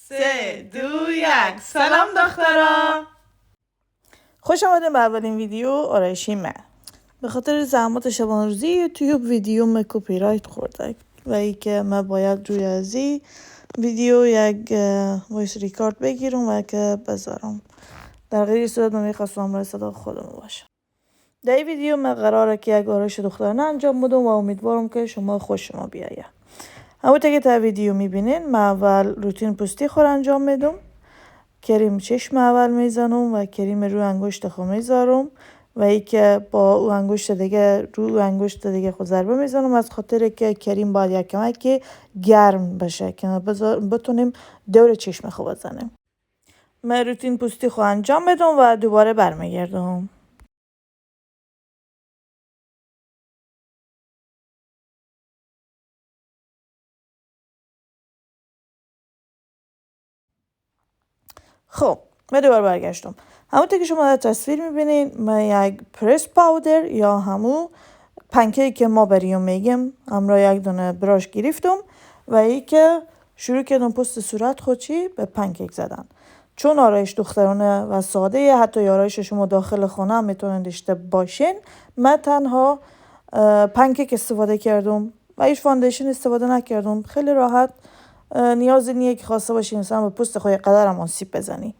3 2 1 سلام دخترا. خوش آمدین به اولین ویدیو آرایشی من. به خاطر زحمات شبانه روزی یوتیوب ویدیو کپی رایت خورده و ای که من باید روی ازی ویدیو یک وایس ریکارد بگیرم و که بذارم. در غیر صورت من میخواستم رای صدا خودم باشه. در این ویدیو من قراره که یک آرایش دخترانه انجام بدم و امیدوارم که شما خوش شما بیاید. همونطور که در ویدیو میبینین من اول روتین پوستی خور انجام میدم. کریم چشم اول میزنم و کریم روی انگشت خود میذارم و ای که با او انگشت دیگه روی انگشت دیگه خود ضربه میزنم از خاطر که کریم باید یک کمک گرم بشه که بتونیم دور چشم خود بزنیم. من روتین پوستی خود انجام میدم و دوباره برمیگردم. خب من دوباره برگشتم. همونطور که شما در تصویر میبینین من یک پرس پاودر یا همون پنکیک که ما بریم میگیم همراه یک دونه براش گرفتم و ای که شروع کردم پشت صورت خودچی به پنکیک زدن. چون آرایش دخترانه و ساده حتی آرایش شما داخل خانه هم میتونن داشته باشین، من تنها پنکیک استفاده کردم و هیچ فاندیشن استفاده نکردم. خیلی راحت، نیازی نیه که خواسته باشی مثلا به پوست خود قدرم آسیب بزنی.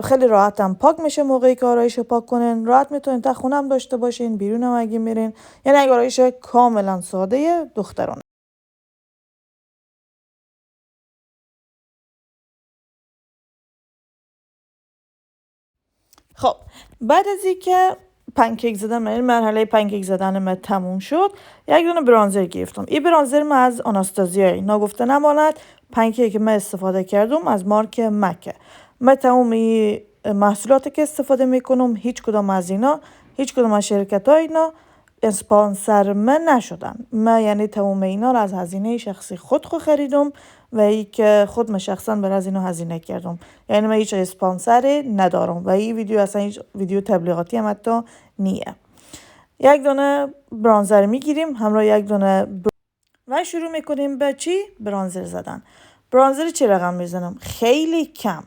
خیلی راحت هم پاک میشه موقعی که آرایش پاک کنین. راحت میتونین تا خونه هم داشته باشین، بیرون هم اگه میرین. یعنی یک آرایش کاملا ساده دخترانه. خب بعد از اینکه پنکیک زدن من مرحله پنکیک زدن من تموم شد، یک دونه برانزر گرفتم. این برانزر من از آناستازیای ناگفته نماند پنکیک من استفاده کردم از مارک مکه. من تمام این محصولاتی که استفاده میکنم هیچ کدام از اینا، هیچ کدام از شرکت های اینا اسپانسر من نشدن. من یعنی تمام اینا رو از هزینه شخصی خود خریدم و ای که خود من شخصا بر از اینا هزینه کردم. یعنی من هیچ اسپانسری ندارم و این ویدیو اصلا هیچ ویدیو تبلیغاتی هم حتی نیه. یک دونه برانزر میگیریم همراه یک دونه و شروع میکنیم به چی؟ برانزر زدن. برانزر چه رقم میزنم؟ خیلی کم،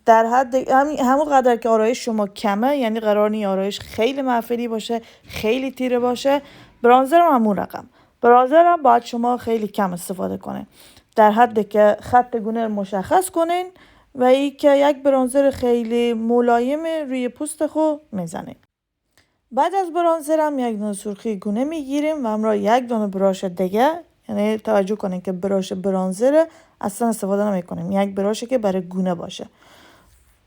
در حد همون قدر که آرایش شما کمه، یعنی قرار نی آرایش خیلی محفلی باشه، خیلی تیره باشه. برانزر هم همون رقم. برانزر هم باید شما خیلی کم استفاده کنین، در حد که خط گونه مشخص کنین و ای که یک برانزر خیلی ملایم روی پوست خود میزنین. بعد از برانزر هم یک دونه سرخی گونه میگیریم و همراه یک دونه براش دیگه، یعنی توجه کنین که براش برانزر اصلا استفاده نمی کنیم، یک براشه که برای گونه باشه.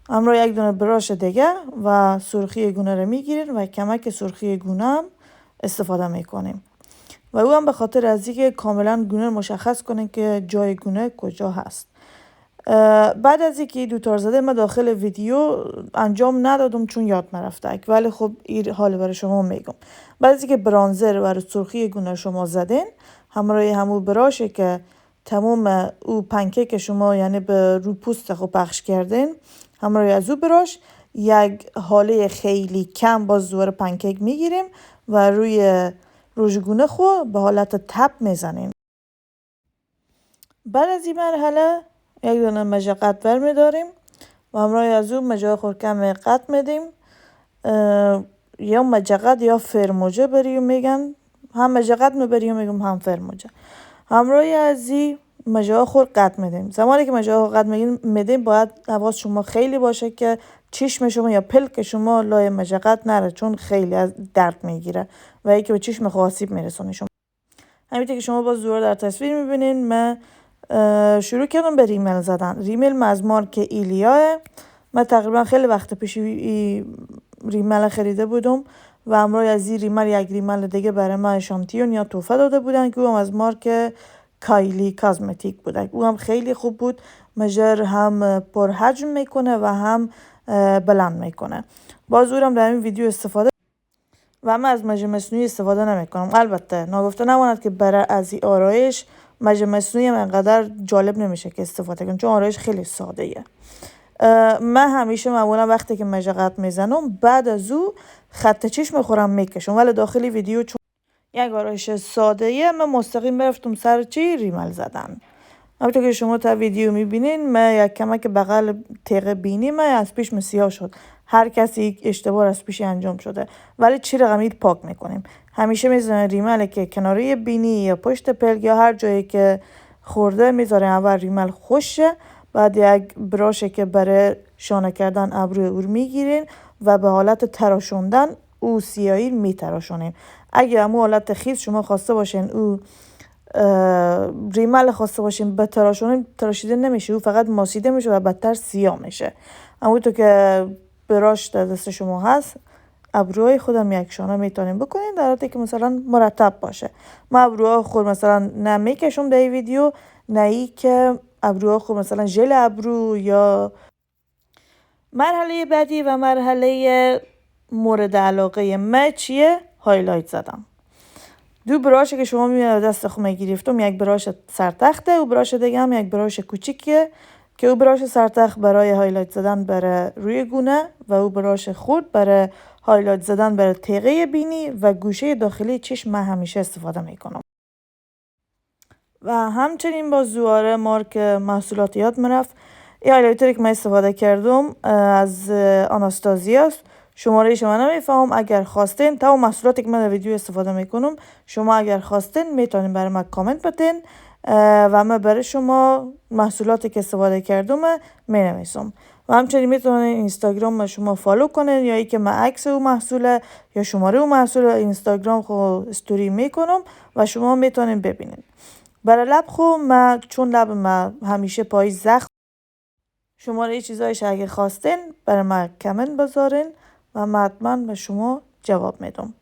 همراه یک دونه براش دیگه و سرخی گونه رو میگیریم و کمک سرخی گونه هم استفاده میکنیم و او هم به خاطر از اینکه کاملا گونه مشخص کنیم که جای گونه کجا هست. بعد از اینکه دو تار زده من داخل ویدیو انجام ندادم چون یاد نرفته، ولی خب این حال برای شما میگم. بعد از اینکه برانزر و سرخی گونه شما زدین همراه همون براشه که تمام او پنکیک شما یعنی به رو پوست خود پخش کردین، همراه از او براش یک حاله خیلی کم باز دوباره پنکیک میگیریم و روی روژگونه خود به حالت تپ میزنیم. بعد از این مرحله یک دونه مژه قط بر میداریم و همراه از اون مژه خورکم قط میدیم، یا مژه قط یا فرموجه بریم میگن، هم مژه قط میبریم میگم هم فرموجه. همراه از این مژه خور قط میدیم. زمانی که مژه قط میدیم باید حواس شما خیلی باشه که چشم شما یا پلک شما لای مژه قط نره، چون خیلی از درد میگیره و ای که به چشم آسیب میرسونه شما. همینطور که شما باز دوباره در تصویر میبینین من شروع کردم به ریمل زدن. ریمل از مارک ایلیا. من تقریبا خیلی وقت پیش ریمل خریده بودم و همراه از این ریمل یک ریمل دیگه برای من شانتیون یا تحفه داده بودن که او هم از مارک کایلی کازمتیک بود. او هم خیلی خوب بود. مژر هم پر حجم میکنه و هم بلند میکنه. باز او هم در این ویدیو استفاده و من از مژه مصنوعی استفاده نمیکنم. البته ناگفته نماند که برای از این آرایش مژه مصنوعی هم انقدر جالب نمیشه که استفاده کنم، چون آرایش خیلی ساده ایه. من همیشه معمولا وقتی که مژه قط میزنم بعد از او خط چشم خورم میکشم، ولی داخلی ویدیو چون یک آرایش ساده ایه من مستقیم برفتم سر چی ریمل زدن. همونطور که شما تا ویدیو میبینین من یک کمک بغل تیغ بینی من از پیش سیاه شد. هر کسی یک اشتباه از پیش انجام شده، ولی چی رقمی پاک میکنیم. همیشه میذارن ریمل که کناری بینی یا پشت پلک یا هر جایی که خورده میذارن اول ریمل خوشه، بعد یک براشه که برای شانه کردن ابروی او میگیرین و به حالت تراشوندن او سیاهی میتراشونین. اگه همون حالت خیس شما خواسته باشین او ریمل خواسته باشین به تراشیده نمیشه، او فقط ماسیده میشه و بدتر سیاه میشه. همونطور که براش در دست شما هست ابروهای خودم یک شانه میتونیم بکنین در حالتی که مثلا مرتب باشه. ما ابروها خود مثلا نمیکشم در این ویدیو، نه ای که ابروها خود مثلا ژل ابرو. یا مرحله بعدی و مرحله مورد علاقه من چیه؟ هایلایت زدم. دو براشه که شما میبینید دست خودم گرفتم، یک براش سرتخته و براش دیگه هم یک براش کوچیکیه که او براش سرتخت برای هایلایت زدن برای روی گونه و او براش خورد برای هایلایت زدن برای تیغه بینی و گوشه داخلی چشم من همیشه استفاده میکنم. و همچنین با زواره مارک محصولات یاد میرفت. این هایلایتری که من استفاده کردم از آناستازیاست. شمارهش من نمیفهم. اگر خواستین تا محصولاتی که من در ویدیو استفاده میکنم شما اگر خواستین میتونین برای من کامنت بدین و من برای شما محصولاتی که استفاده کردم مینویسم. و همچنین میتونین اینستاگرام شما فالو کنین یا ای که من عکس او محصوله یا شماره او محصول اینستاگرام خو استوری میکنم و شما میتونین ببینین. برای لب خو من چون لب من همیشه پای زخم، شماره چیزایش اگه خواستین برای من کامنت بذارین و من حتما به شما جواب میدم.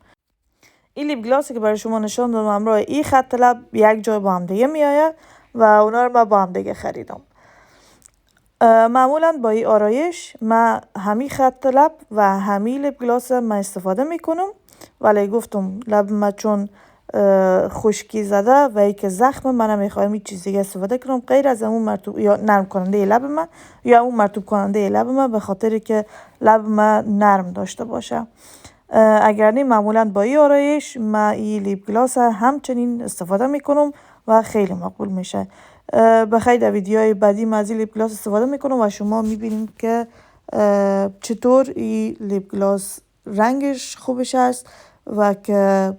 این لیپ گلاسی که برای شما نشان دادم همراه این خط لب یک جای با هم دیگه میآید و اونا رو من با هم دیگه خریدم. معمولا با این آرایش من همین خط لب و همین لیپ گلاس من استفاده میکنم، ولی گفتم لب من چون خشکی زده و ای که زخم من نمیخوایم هیچ چیز دیگه استفاده کنم غیر از اون مرطوب یا نرم کننده لب من یا اون مرطوب کننده لب من، به خاطر که لب من نرم داشته باشه. اگر نه معمولا با این آرایش من این لیپ گلاس همچنین استفاده میکنم و خیلی مقبول میشه. بخیر در ویدیوهای بعدی من از این لیپ گلاس استفاده میکنم و شما میبینید که چطور این لیپ گلاس رنگش خوبش است و که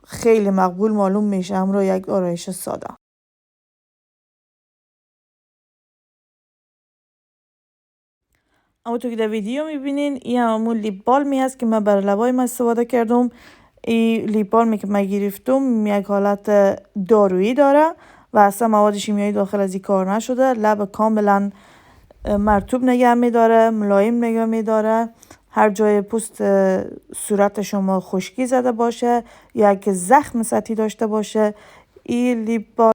خیلی مقبول معلوم میشه همراه یک آرایش ساده. همونطور که در ویدیو میبینین این همون لیپ بالمی هست که من برای لبای من استفاده کردم. این لیپ بالمی که من گرفتم یک حالت دارویی داره و اصلا مواد شیمیایی داخل از این کار نشده. لب کاملا مرطوب نگه میداره، ملایم نگه میداره. هر جای پوست صورت شما خشکی زده باشه یا که زخم سطحی داشته باشه این لیپ بالم.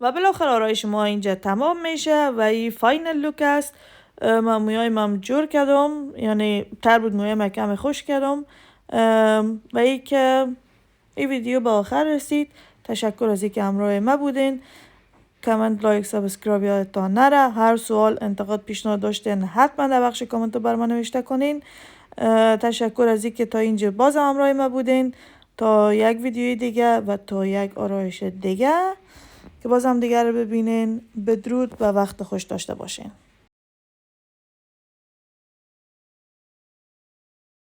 و بالاخره آرایش ما اینجا تمام میشه و این فاینل لوک است. من مویایم جور کردم، یعنی تر بود مویایم کم خوش کردم و ای که این ویدیو به آخر رسید. تشکر از اینکه همراه ما بودین. کامنت، لایک، سابسکرایب یادتان نره. هر سوال، انتقاد، پیشنهاد داشتین حتما در بخش کامنت رو بر من نوشته کنین. تشکر از اینکه تا اینجا باز همراه ما بودین. تا یک ویدیوی دیگه و تا یک آرایش دیگه که باز هم دیگه رو ببینین. بدرود و وقت خوش داشته باشین.